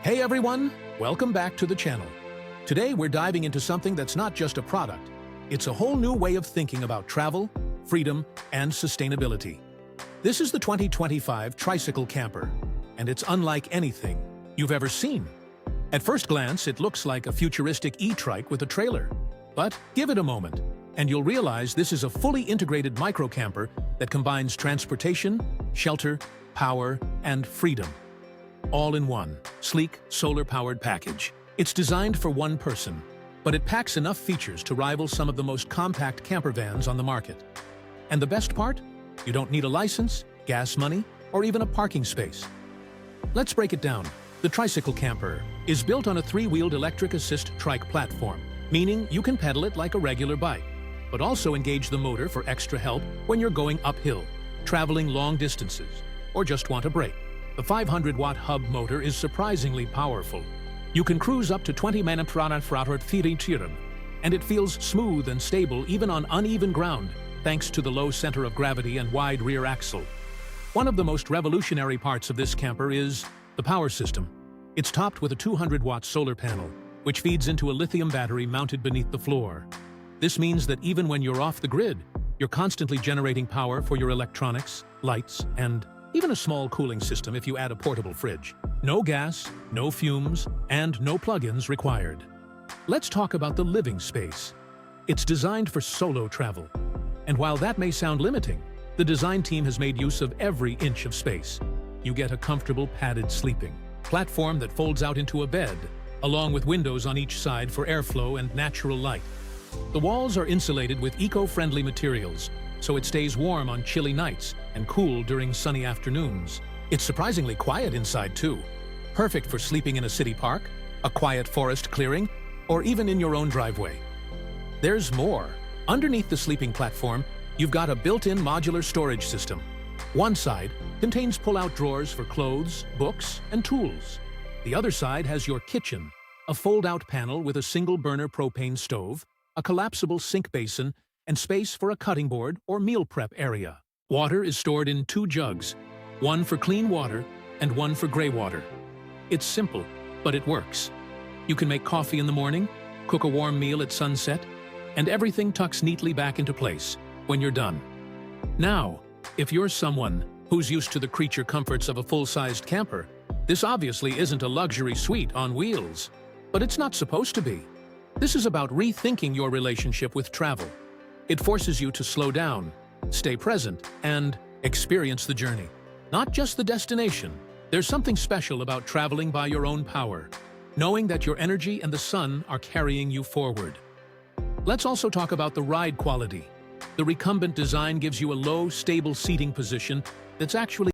Hey everyone, welcome back to the channel. Today we're diving into something that's not just a product. It's a whole new way of thinking about travel, freedom, and sustainability. This is the 2025 Tricycle Camper, and it's unlike anything you've ever seen. At first glance, it looks like a futuristic e-trike with a trailer. But give it a moment, and you'll realize this is a fully integrated micro-camper that combines transportation, shelter, power, and freedom. All in one, sleek, solar-powered package. It's designed for one person, but it packs enough features to rival some of the most compact camper vans on the market. And the best part? You don't need a license, gas money, or even a parking space. Let's break it down. The Tricycle Camper is built on a three-wheeled electric assist trike platform, meaning you can pedal it like a regular bike, but also engage the motor for extra help when you're going uphill, traveling long distances, or just want a break. The 500-watt hub motor is surprisingly powerful. You can cruise up to 20 km/h, and it feels smooth and stable even on uneven ground, thanks to the low center of gravity and wide rear axle. One of the most revolutionary parts of this camper is the power system. It's topped with a 200-watt solar panel, which feeds into a lithium battery mounted beneath the floor. This means that even when you're off the grid, you're constantly generating power for your electronics, lights, and even a small cooling system if you add a portable fridge. No gas, no fumes, and no plug-ins required. Let's talk about the living space. It's designed for solo travel. And while that may sound limiting, the design team has made use of every inch of space. You get a comfortable padded sleeping platform that folds out into a bed, along with windows on each side for airflow and natural light. The walls are insulated with eco-friendly materials, so it stays warm on chilly nights and cool during sunny afternoons. It's surprisingly quiet inside too, perfect for sleeping in a city park, a quiet forest clearing, or even in your own driveway. There's more. Underneath the sleeping platform, you've got a built-in modular storage system. One side contains pull-out drawers for clothes, books, and tools. The other side has your kitchen, a fold-out panel with a single-burner propane stove, a collapsible sink basin, and space for a cutting board or meal prep area. Water is stored in 2 jugs, one for clean water and one for gray water. It's simple, but it works. You can make coffee in the morning, cook a warm meal at sunset, and everything tucks neatly back into place when you're done. Now, if you're someone who's used to the creature comforts of a full-sized camper, this obviously isn't a luxury suite on wheels, but it's not supposed to be. This is about rethinking your relationship with travel. It forces you to slow down, stay present, and experience the journey, not just the destination. There's something special about traveling by your own power, knowing that your energy and the sun are carrying you forward. Let's also talk about the ride quality. The recumbent design gives you a low, stable seating position that's actually